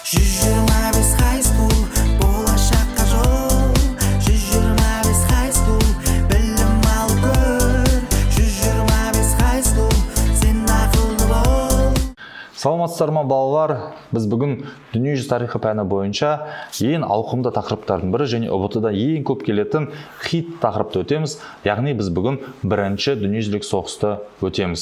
125 high school, болашаққа жол. 125 high school, білім ал көр. 125 high school, сен ақылды бол. Саламатсыздар ма балалар, біз бүгін дүниежүзі тарихы пәні бойынша ең ауқымды тақырыптардың бірі және ұбт-да ең көп келетін хит тақырыпты өтеміз, яғни біз бүгін бірінші дүниежүзілік соғысты өтеміз.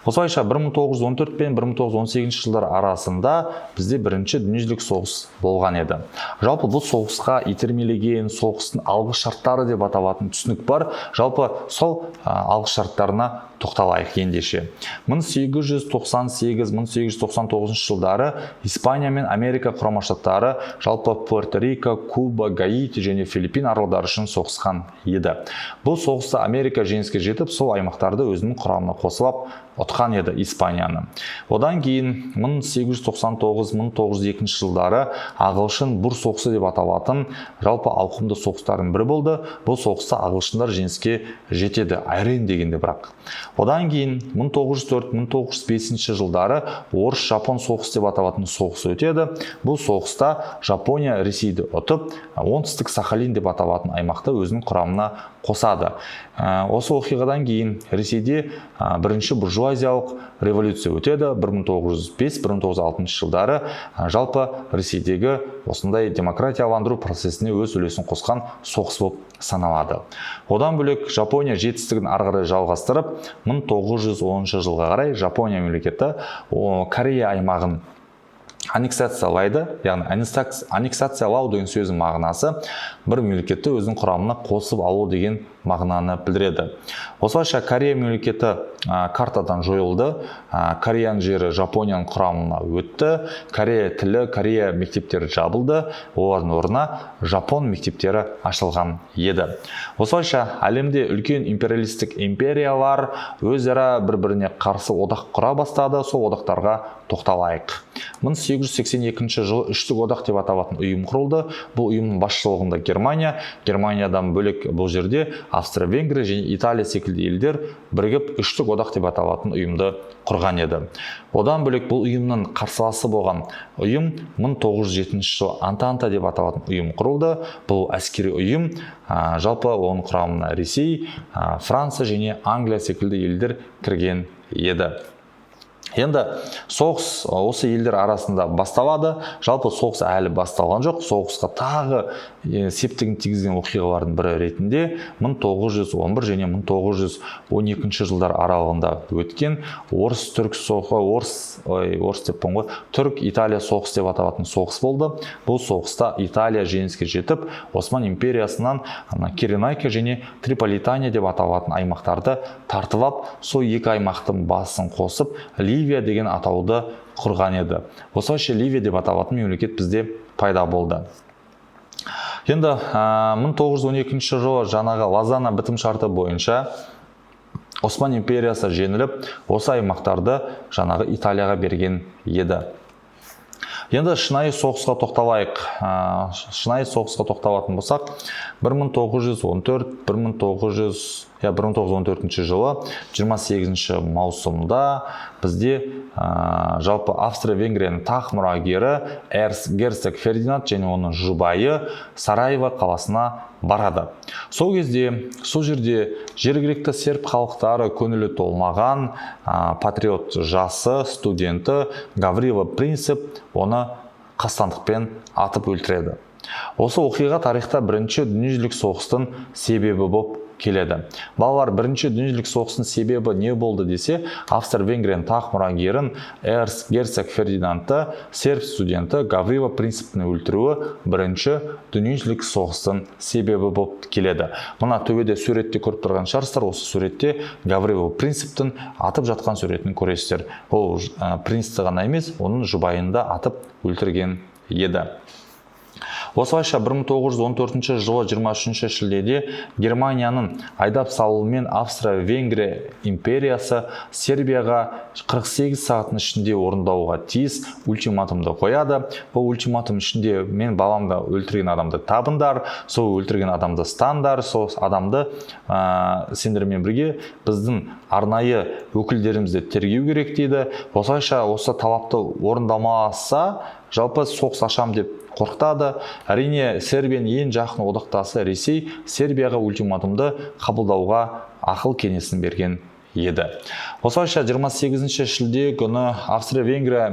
Осылайша 1914 пен 1918 жылдар арасында бізде бірінші дүниежүзілік соғыс болған еді. Жалпы бұл соғысқа итермелеген соғыстың алғы шарттары деп аталатын түсінік бар. Жалпы сол алғы шарттарына тоқталайық ендеше. 1898-1899 жылдары Испания мен Америка құрама штаттары жалпы Пуэрто-Рико, Куба, Гаити және Филиппин аралдары үшін соғысқан еді. Бұл соғыста Америка жеңіске жетіп, сол аймақтарды өзінің құрамына қосылып ұтқан еді Испанияны. Одан кейін 1899-1902 жылдары ағылшын бұр соғысы деп аталатын жалпы ауқымды соғыстардың бірі болды. Бұл соғыста ағылшындар жеңіске жетеді, Айрен дегенде бірақ. Одан кейін 1904-1905 жылдары орыс-жапон соғысы деп аталатын соғыс өтеді. Бұл соғыста Жапония Ресейді ұтып, оңтүстік Сахалин деп аталатын аймақты өзінің құрамына қосады. Осы оқиғадан кейін Ресейде бірінші буржуазиялық революция өтеді. 1905-1906 жылдары жалпы Ресейдегі осындай демократияландыру процесіне өз үлесін қосқан соғыс болып саналады. Одан бөлек Жапония жетістігін ары қарай жалғастырып, 1910 жылға қарай Жапония мемлекеті Корея аймағын аннексациялайды, яғни аннексациялау деген сөздің мағынасы бір мемлекетті өзінің құрамына қосып алу деген мағынаны білдіреді. Осылайша Корея мемлекеті картадан жойылды, Кореяның жері Жапонияның құрамына өтті, Корея тілі, Корея мектептері жабылды, олардың орнына Жапон мектептері ашылған еді. Осылайша әлемде үлкен империалистік империялар өзара бір-біріне қарсы одақ құра бастады, сол одақтарға тоқталайық. 1882 жылы үштік одақ деп аталатын ұйым құрылды. Бұл ұйымның басшылығында Германиядан бөлек бұл жерде Австро-Венгрия және Италия секілді елдер бірігіп үштік одақ деп аталатын ұйымды құрған еді. Одан бөлек бұл ұйымның қарсыласы болған ұйым 1907 жылы Антанта деп аталатын ұйым құрылды. Бұл әскери ұйым, жалпы оның құрамына Ресей, Франция және Англия секілді елдер кірген еді. Енді соғыс осы елдер арасында басталады. Жалпы соғыс әлі басталған жоқ. Соғысқа тағы септігін тигізген оқиғалардың бірі ретінде 1911 және 1912 жылдар аралығында өткен Түрік-Италия соғыс деп аталатын соғыс болды. Бұл соғыста Италия жеңіске жетіп, Осман империясынан Киренайка және Триполитания деп аталатын аймақтарды тартып алып, сол екі аймақтың басын қосып Ливия деген атауды құрған еді. Осылайша Ливия деп аталатын мемлекет бізде пайда болды. Енді 1912 жылы жаңағы Лозанна бітім шарты бойынша Осман империясы жеңіліп, осы аймақтарды жаңағы Италияға берген еді. Енді шынайы соғысқа тоқталайық. Шынайы соғысқа тоқталатын болсақ, 1914 жылы 28 маусымда бізде жалпы Австро-Венгрияның тақ мұрагері герцог Фердинанд және оның жұбайы Сараево қаласына барады. Сол кезде, сол жерде жергілікті серб халықтары көңілі толмаған патриот жасы студенті Гаврило Принцип оны қастандықпен атып өлтіреді. Осы оқиға тарихта бірінші дүниежүзілік соғыстың себебі болып келеді. Балалар, бірінші дүниежүзілік соғыстың себебі не болды десе, Австро-Венгрияның тақ мұрагерін герцог Фердинандты серб студенті Гаврило Принциптің өлтіруі бірінші дүниежүзілік соғыстың себебі болып келеді. Мына төбеде суретте көріп тұрған шығарсыздар, осы суретте Гаврило Принциптің атып жатқан суретін көресіздер. Ол принцті ғана емес, оның жұбайын да атып өлтірген еді. Осылайша 1914 жылы 23 шілдеде Германияның айдап салуымен Австро-Венгрия империясы Сербияға 48 сағаттың ішінде орындауға тиіс ультиматумды қояды. Бұл ультиматум ішінде мен баламды өлтірген адамды табындар, сол өлтірген адамды стандар, сол адамды сендермен бірге біздің арнайы өкілдерімізді тергеу керек дейді. Осылайша осы талапты орындамаса жалпы соғыс ашам деп қорқытады. Әрине, Сербияның ең жақын одақтасы Ресей Сербияға ультиматумды қабылдауға ақыл кеңесін берген еді. Осылайша 28 шілде күні Австро-Венгрия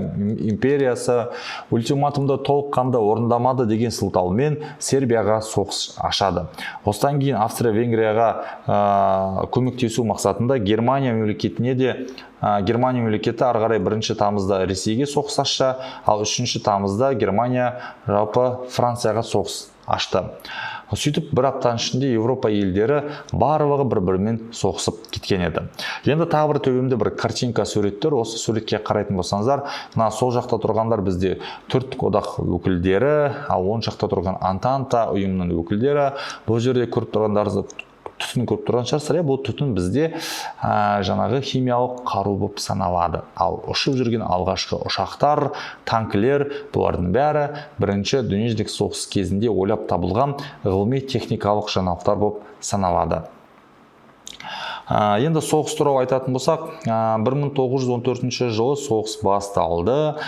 империясы ультиматумды толыққанды орындамады деген сылтаумен Сербияға соғыс ашады. Осыдан кейін Австро-Венгрияға көмектесу мақсатында Германия мемлекеті ары қарай 1 тамызда Ресейге соғыс ашты, ал 3 тамызда Германия жалпы Францияға соғыс ашты. Сөйтіп, бір аптаның ішінде Европа елдері барлығы бір-бірімен соғысып кеткен еді. Енді тағы бір төбемде бір картинка суреттер, осы суретке қарайтын болсаңыздар, мына сол жақта тұрғандар бізде төрттік одақ өкілдері, ал оң жақта тұрған Антанта ұйымының өкілдері. Бұл жерде көріп тұрғандарыңыз түтін көріп тұрған шығарсыздар, бұл түтін бізде жаңағы химиялық қару болып саналады. Ал ұшып жүрген алғашқы ұшақтар, танкілер, бұлардың бәрі бірінші дүниежүзілік соғыс кезінде ойлап табылған ғылыми техникалық жаңалықтар болып саналады. Енді соғыс туралы айтатын болсақ, 1914 жылы соғыс басталды.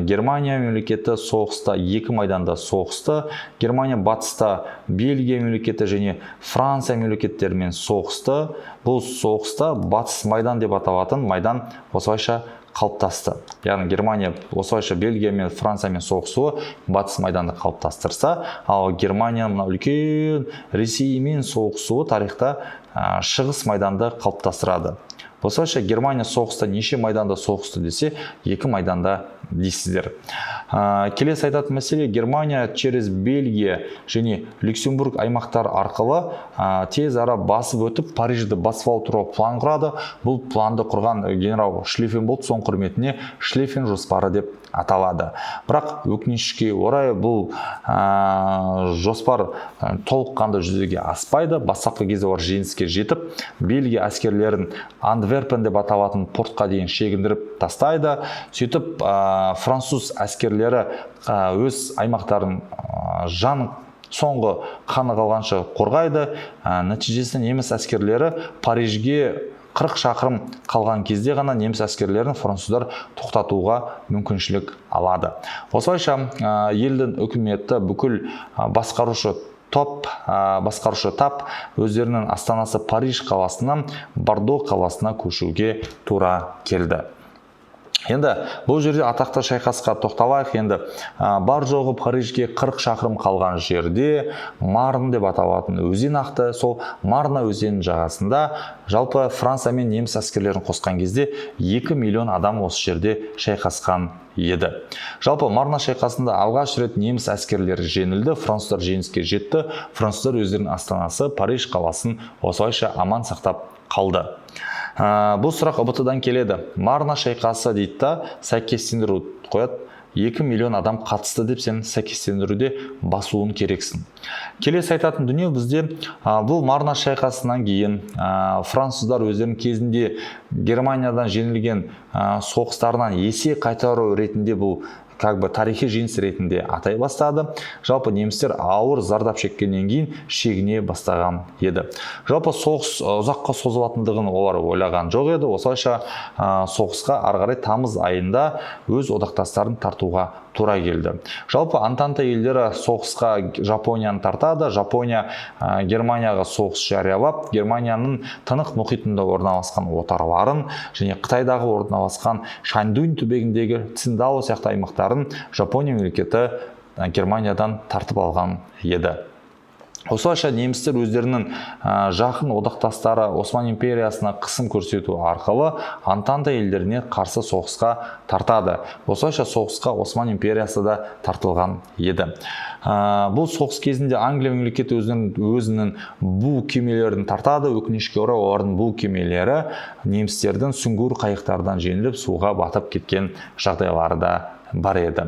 Германия мемлекеті соғыста 2 майданда соғысты. Германия батыста Бельгия мемлекеті және Франция мемлекеттерімен соғысты. Бұл соғыста батыс майдан деп аталатын майдан осылайша қалыптасты. Яғни Германия осылайша Бельгия мен Франциямен соғысуы батыс майданды қалыптастырса, ал Германия үлкен Ресеймен соғысуы тарихта шығыс майданды қалыптастырады. Осылайша Германия соғыста неше майданда соғысты десе, 2 майданда дейсіздер. Келесі айтатын мәселе, Германия через Бельгия және Люксембург аймақтар арқылы тез ара басып өтіп Парижді басып алу туралы план құрады. Бұл планды құрған генерал Шлиффен болды, соның құрметіне Шлиффен жоспары деп аталады. Бірақ өкінішке орай бұл жоспар толыққанды жүзеге аспайды. Бастапқы кезде олар жеңіске жетіп, Бельгия әскерлерін Антверпен деп аталатын портқа дейін шегіндіріп тастайды. Сөйтіп француз әскерлері өз аймақтарын соңғы қаны қалғанша қорғайды. Нәтижесінде неміс әскерлері Парижге 40 шақырым қалған кезде ғана неміс әскерлерін француздар тоқтатуға мүмкіншілік алады. Осылайша елдің үкіметі бүкіл басқарушы тап өздерінің астанасы Париж қаласынан Бордо қаласына көшуге тура келді. Енді бұл жерде атақты шайқасқа тоқталайық. Енді бар жоғы Парижге 40 шақырым қалған жерде Марн деп аталатын өзен ақты. Сол Марна өзенінің жағасында жалпы Франция мен неміс әскерлерін қосқан кезде 2 миллион адам осы жерде шайқасқан еді. Жалпы Марна шайқасында алғаш рет неміс әскерлері жеңілді, француздар жеңіске жетті. Француздар өздерінің астанасы Париж қаласын осылайша аман сақтап қалды. Бұл сұрақ ұбт-дан келеді. Марна шайқасы дейді да, сәйкестендіру қояды. 2 миллион адам қатысты деп сен сәйкестендіруде басуын керексің. Келесі айтатын дүние бізде бұл Марна шайқасынан кейін француздар өздерінің кезінде Германиядан жеңілген соғыстарынан есе қайтару ретінде бұл тарихи жеңіс ретінде атай бастады. Жалпы немістер ауыр зардап шеккеннен кейін шегіне бастаған еді. Жалпы соғыс ұзаққа созылатындығын олар ойлаған жоқ еді. Осылайша соғысқа ары қарай тамыз айында өз одақтастарын тартуға тура келді. Жалпы Антанта елдері соғысқа Жапонияны тартады. Жапония Германияға соғыс жариялап, Германияның Тынық мұхитында орналасқан отарларын және Қытайдағы орналасқан Шаньдунь түбегіндегі Циндао сияқты аймақтарын Жапония мемлекеті Германиядан тартып алған еді. Осылайша немістер өздерінің жақын одақтастары Осман империясына қысым көрсету арқылы Антанта елдеріне қарсы соғысқа тартады. Осылайша соғысқа Осман империясы да тартылған еді. Бұл соғыс кезінде Англия мемлекеті өзінің бұл кемелерін тартады. Өкінішке орай олардың бұл кемелері немістердің сүңгуір қайықтардан жеңіліп суға батып кеткен жағдайлары да бар еді.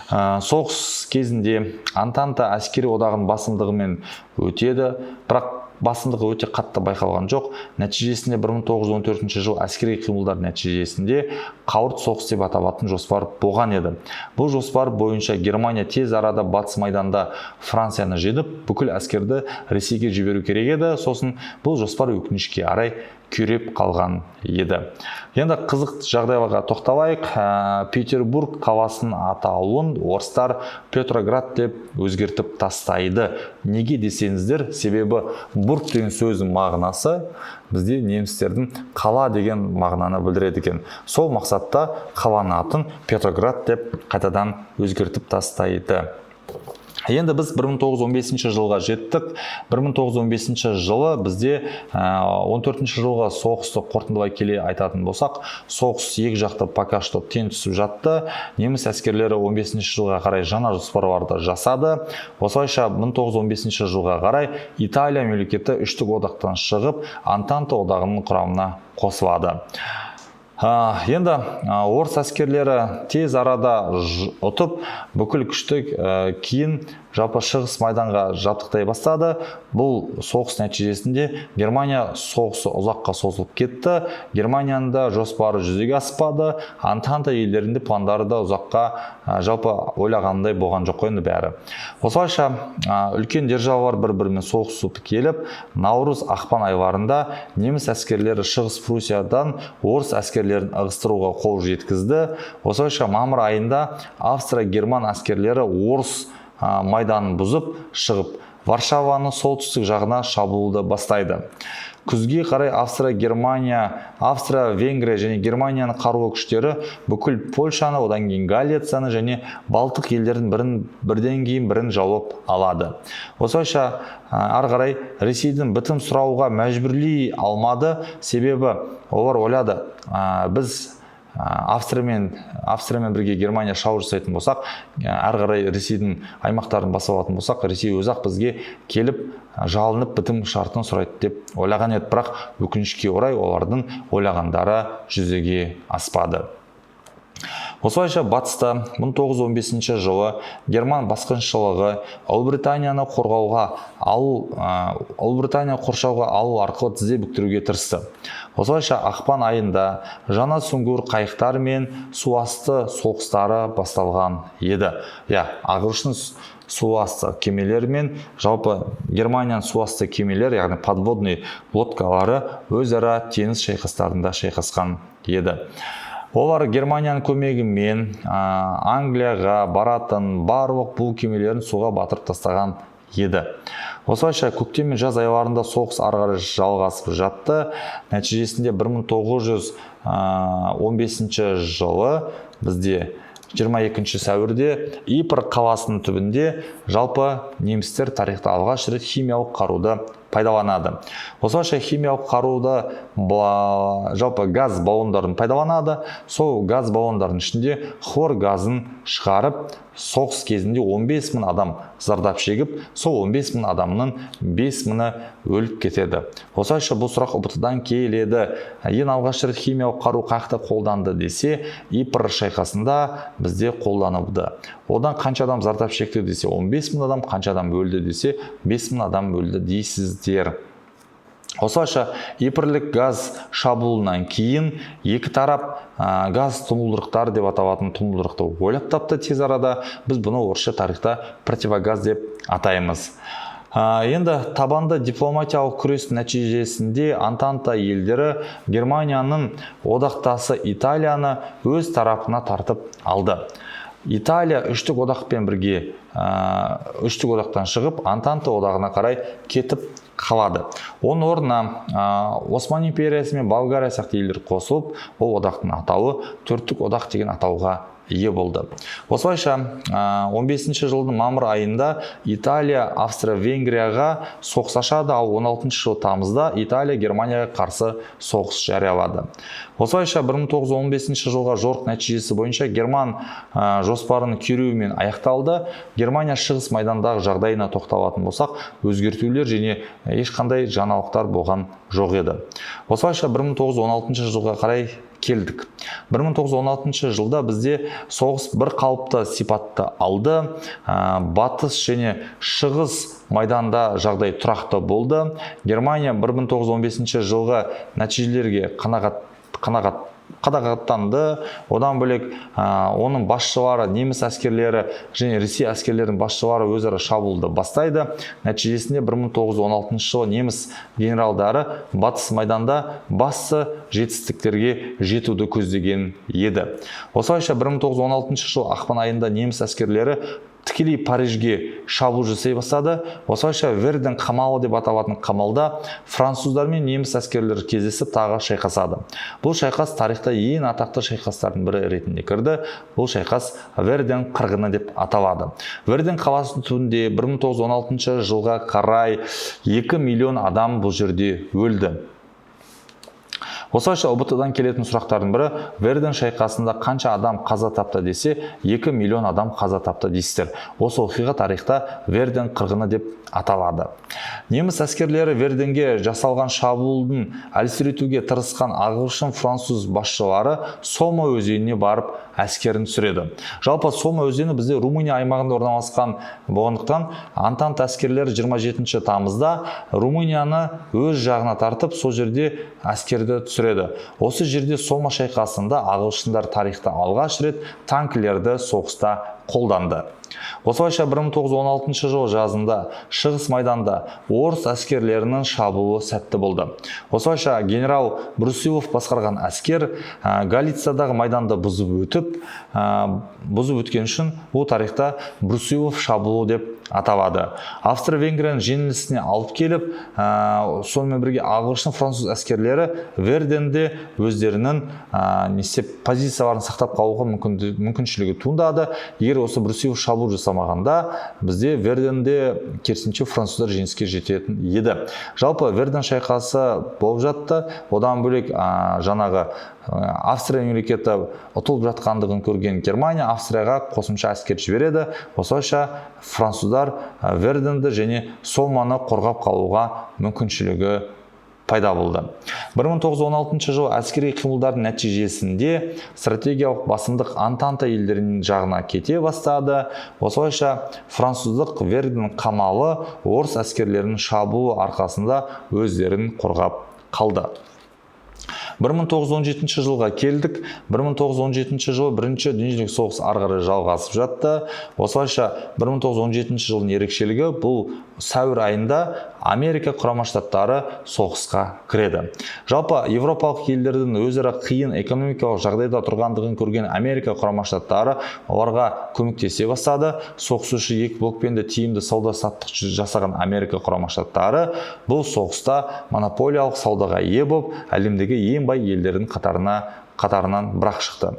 Соғыс кезінде Антанта әскери одағын басымдығымен өтеді, бірақ басымдығы өте қатты байқалған жоқ. Нәтижесінде 1914 жыл әскери қимылдар нәтижесінде қауырт соғыс деп аталатын жоспар болған еді. Бұл жоспар бойынша Германия тез арада батыс майданда Францияны жеңіп, бүкіл әскерді Ресейге жіберу керек еді. Сосын бұл жоспар өкінішке орай күйреп қалған еді. Енді қызық жағдайларға тоқталайық. Петербург қаласының атауын орыстар Петроград деп өзгертіп тастайды. Неге десеңіздер, себебі бург деген сөздің мағынасы бізде немістердің қала деген мағынаны білдіреді екен. Сол мақсатта қаланың атын Петроград деп қайтадан өзгертіп тастайды. Енді біз 1915 жылға жеттік. 1915 жылы бізде 14 жылға соғысты қорытындылай келе айтатын болсақ, соғыс екі жақты пока что тең түсіп жатты. Неміс әскерлері 15 жылға қарай жаңа жоспарларды жасады. Осылайша 1915 жылға қарай Италия мемлекеті үштік одақтан шығып, Антанта одағының құрамына қосылады. Енді орыс әскерлері тез арада ұтып, бүкіл күшті кейін жалпы шығыс майданға жабдықтай бастады. Бұл соғыс нәтижесінде Германия соғысы ұзаққа созылып кетті. Германияның да жоспары жүзеге аспады. Антанта елдерінде пландары да ұзаққа жалпы ойлағандай болған жоқ қой енді бәрі. Осылайша үлкен державалар бір-бірімен соғысып келіп, наурыз ақпан айларында неміс әскерлері шығыс Пруссиядан орыс әскерлерін ығыстыруға қол жеткізді. Осылайша мамыр айында Австро-Герман әскерлері орыс майданын бұзып шығып, Варшаваны солтүстік жағына шабуылды бастайды. Күзге қарай Австро-Венгрия және Германияның қарулы күштері бүкіл Польшаны, одан кейін Галицияны және Балтық елдерін бірден кейін бірін жауып алады. Осылайша ары қарай Ресейдің бітім сұрауға мәжбүрлей алмады, себебі олар ойлады, біз Австриямен бірге Германия шабуыл жасайтын болсақ, ары қарай Ресейдің аймақтарын басып алатын болсақ, Ресей өзі-ақ бізге келіп жалынып бітім шартын сұрайды деп ойлаған еді, бірақ өкінішке орай олардың ойлағандары жүзеге аспады. Осылайша батыста 1915 жылы герман басқыншылығы Ұлыбританияны қоршауға алу арқылы тізе бүктіруге тырысты. Осылайша ақпан айында жаңа сүңгуір қайықтар мен суасты соғыстары басталған еді. Ағылшын суасты кемелер мен жалпы Германияның суасты кемелер, яғни подводный лодкалары өзара теңіз шайқастарында шайқасқан еді. Олар Германияның көмегімен Англияға баратын барлық бұл кемелерін суға батырып тастаған еді. Осылайша көктем мен жаз айларында соғыс ары қарай жалғасып жатты. Нәтижесінде 1915 жылы бізде 22 сәуірде Ипр қаласының түбінде жалпы немістер тарихта алғаш рет химиялық қаруды пайдаланады. Осылайша химиялық қаруды жалпы газ баллондарын пайдаланады. Сол газ баллондардың ішінде хлор газын шығарып, соғыс кезінде 15 мың адам зардап шегіп, сол 15 мың адамның 5 мыңы өліп кетеді. Осылайша бұл сұрақ ұбт-дан келеді. Ең алғаш рет химиялық қару қайда қолданды десе, Ипр шайқасында бізде қолданылды. Одан қанша адам зардап шекті десе, 15 мың адам, қанша адам өлді десе, 5 мың адам өлді дейсіздер. Осылайша Ипрлік газ шабуылынан кейін екі тарап газ тұмылдырықтары деп аталатын тұмылдырықты ойлап тапты тез арада. Біз бұны орысша тарихта противогаз деп атаймыз. Енді табанды дипломатиялық күрес нәтижесінде Антанта елдері Германияның одақтасы Италияны өз тарапына тартып алды. Италия үштік одақпен бірге үштік одақтан шығып, Антанта одағына қарай кетіп қалады. Оның орнына Осман империясы мен Болгария сияқты елдер қосылып, ол одақтың атауы төрттік одақ деген атауға ие болды. Осылайша 15 жылдың мамыр айында Италия Австро-Венгрияға соғыс ашады, ал 16 жыл тамызда Италия Германияға қарсы соғыс жариялады. Осылайша 1915 жылға жорық нәтижесі бойынша Герман жоспарының күйреуімен аяқталды. Германия шығыс майдандағы жағдайына тоқталатын болсақ, өзгертулер және ешқандай жаңалықтар болған жоқ еді. Осылайша 1916 жылға қарай келдік. 1916 жылда бізде соғыс бір қалыпты сипатты алды. Батыс және шығыс майданда жағдай тұрақты болды. Германия 1915 жылғы нәтижелерге қанағат қадағаттанды. Одан бөлек оның басшылары, неміс әскерлері және Ресей әскерлерінің басшылары өзара шабуылды бастайды. Нәтижесінде 1916 жылы неміс генералдары батыс майданда басты жетістіктерге жетуді көздеген еді. Осылайша 1916 жыл ақпан айында неміс әскерлері тікелей Парижге шабуыл жасай бастады. Осылайша Верден қамалы деп аталатын қамалда француздар мен неміс әскерлері кездесіп тағы шайқасады. Бұл шайқас тарихта ең атақты шайқастардың бірі ретінде кірді. Бұл шайқас Верден қырғыны деп аталады. Верден қаласының түбінде 1916 жылға қарай 2 миллион адам бұл жерде өлді. Осылайша ұбт-дан келетін сұрақтардың бірі, Верден шайқасында қанша адам қаза тапты десе, 2 миллион адам қаза тапты дейсіздер. Осы оқиға тарихта Верден қырғыны деп аталады. Неміс әскерлері Верденге жасалған шабуылдың әлсіретуге тырысқан ағылшын француз басшылары Сома өзеніне барып әскерін түсіреді. Жалпы Сома өзені бізде Румыния аймағында орналасқан болғандықтан, Антант әскерлері 27 тамызда Румынияны өз жағына тартып, сол жерде әскерді түсіреді. Осы жерде Сома шайқасында ағылшындар тарихта алғаш рет танкілерді соғыста қолданды. Осылайша 1916 жыл жазында шығыс майданда орыс әскерлерінің шабуылы сәтті болды. Осылайша генерал Брусилов басқарған әскер Галициядағы майданды бұзып өткен үшін бұл тарихта Брусилов шабуылы деп аталады. Австро-Венгрияның жеңілісіне алып келіп, сонымен бірге ағылшын француз әскерлері Верденде өздерінің позицияларын сақтап қалуға мүмкіншілігі туындады. Егер осы Брусилов шабуыл жасамағанда, бізде Верденде керісінше француздар жеңіске жететін еді. Жалпы Верден шайқасы болып жатты. Одан бөлек жаңағы Австрия мемлекеті ұтылып жатқандығын көрген Германия Австрияға қосымша әскер жібереді. Осылайша француздар Верденді және Соманы қорғап қалуға мүмкіншілігі пайда болды. 1916 жыл әскери қимылдардың нәтижесінде стратегиялық басымдық Антанта елдерінің жағына кете бастады. Осылайша француздық Верден қамалы орыс әскерлерінің шабуылы арқасында өздерін қорғап қалды. 1917 жылға келдік. 1917 жыл бірінші дүниежүзілік соғыс ары қарай жалғасып жатты. Осылайша 1917 жылдың ерекшелігі бұл сәуір айында Америка құрама штаттары соғысқа кіреді. Жалпы Европалық елдердің өзара қиын экономикалық жағдайда тұрғандығын көрген Америка құрама штаттары оларға көмектесе бастады. Соғысушы екі блокпен де тиімді сауда-саттық жасаған Америка құрама штаттары бұл соғыста монополиялық саудаға ие болып, әлемдегі ең бай елдердің қатарынан бірақ шықты.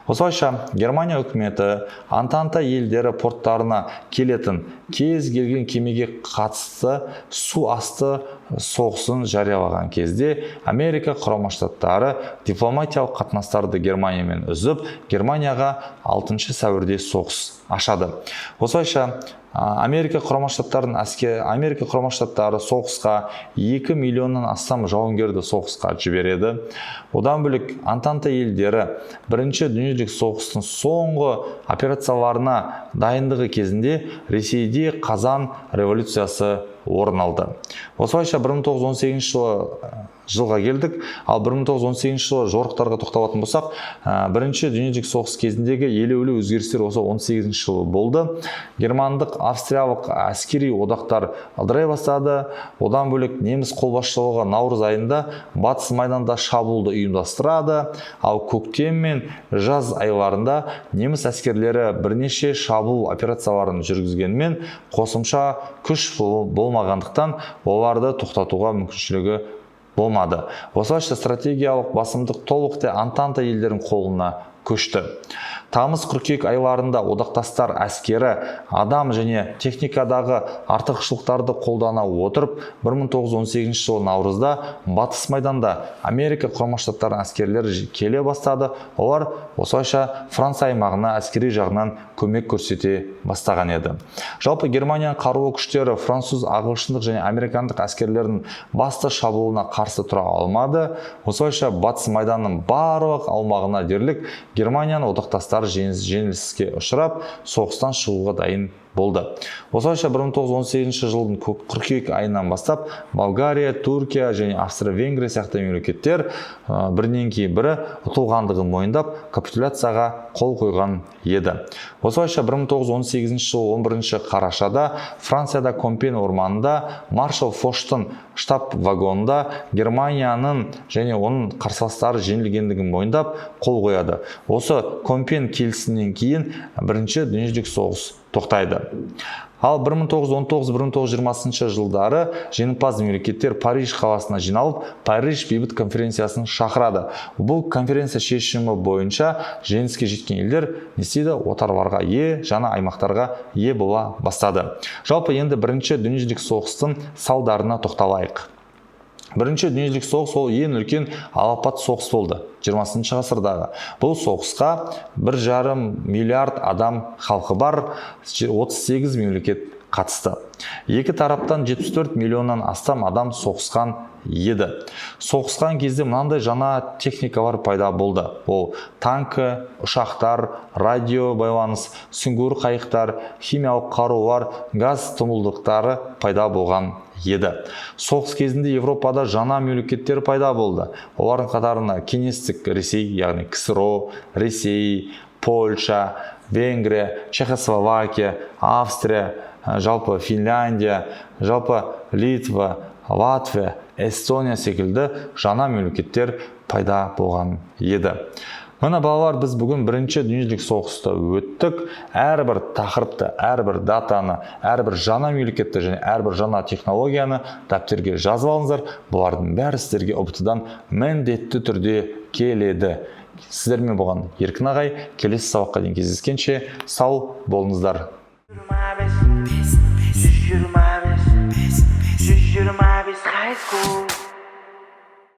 Осылайша Германия үкіметі Антанта елдері порттарына келетін кез келген кемеге қатысты су асты соғысын жариялаған кезде Америка құрама штаттары дипломатиялық қатынастарды Германиямен үзіп, Германияға 6 сәуірде соғыс ашады. Осылайша Америка құрама штаттары соғысқа 2 миллионнан астам жауынгерді соғысқа жібереді. Одан бөлек Антанта елдері бірінші дүниежүзілік соғыстың соңғы операцияларына дайындығы кезінде Ресейде қазан революциясы орын алды. Осылайша 1918 жылға келдік. Ал 1918 жылы жорықтарға тоқталатын болсақ, бірінші дүниежүзілік соғыс кезіндегі елеулі өзгерістер осы 18 жылы болды. Германдық, австриялық әскери одақтар ыдырай бастады. Одан бөлек неміс қолбасшылығы наурыз айында батыс майданда шабуылды ұйымдастырады. Ал көктем мен жаз айларында неміс әскерлері бірнеше шабуыл операцияларын жүргізгенмен қосымша күш болмағандықтан оларды тоқтатуға мүмкіншілігі болмады. Осылайша стратегиялық басымдық толықтай Антанта елдерінің қолына көшті. Тамыз-қыркүйек айларында одақтастар әскері адам және техникадағы артықшылықтарды қолдана отырып, 1918 жылы наурызда батыс майданда Америка құрама штаттарының әскерлері келе бастады. Олар осылайша Франция аймағына әскери жағынан көмек көрсете бастаған еді. Жалпы Германияның қарулы күштері француз, ағылшындық және американдық әскерлердің басты шабуылына қарсы тұра алмады. Осылайша батыс майданның барлық аумағына дерлік Германияның одақтастары жеңіліске ұшырап, соғыстан шығуға дайын болды. Осылайша 1918 жылдың қыркүйек айынан бастап Болгария, Түркия және Австро-Венгрия сияқты мемлекеттер бірінен кейін бірі ұтылғандығын мойындап капитуляцияға қол қойған еді. Осылайша 1918 жыл 11 қарашада Францияда Компен орманында Маршал Фоштың штаб вагонында Германияның және оның қарсыластары жеңілгендігін мойындап қол қояды. Осы Компен келісімінен кейін бірінші дүниежүзілік соғыс тоқтайды. Ал 1919-1920 жылдары жеңімпаз мемлекеттер Париж қаласына жиналып, Париж бейбіт конференциясын шақырады. Бұл конференция шешімі бойынша жеңіске жеткен елдер не істейді? Отарларға жаңа аймақтарға бола бастады. Жалпы енді бірінші дүниежүзілік соғыстың салдарына тоқталайық. Бірінші дүниежүзілік соғыс ол ең үлкен алапат соғыс болды 20 ғасырдағы. Бұл соғысқа 1,5 миллиард адам халқы бар 38 мемлекет қатысты. Екі тараптан 74 миллионнан астам адам соғысқан еді. Соғысқан кезде мынандай жаңа техникалар пайда болды. Ол танкі, ұшақтар, радио байланыс, сүңгуір қайықтар, химиялық қарулар, газ тұмылдықтары пайда болған еді. Соғыс кезінде Европада жаңа мемлекеттер пайда болды. Олардың қатарына кеңестік Ресей, яғни КСРО, Ресей, Польша, Венгрия, Чехословакия, Австрия, жалпы Финляндия, жалпы Литва, Латвия, Эстония секілді жаңа мемлекеттер пайда болған еді. Мына балалар, біз бүгін бірінші дүниежүзілік соғысты өттік. Әрбір тақырыпты, әрбір датаны, әрбір жаңа мемлекетті және әрбір жаңа технологияны дәптерге жазып алыңыздар. Бұлардың бәрі сіздерге ұбт-дан міндетті түрде келеді. Сіздермен болған Еркін ағай, келесі сабаққа дейін кездескенше сау болыңыздар. 125 high school.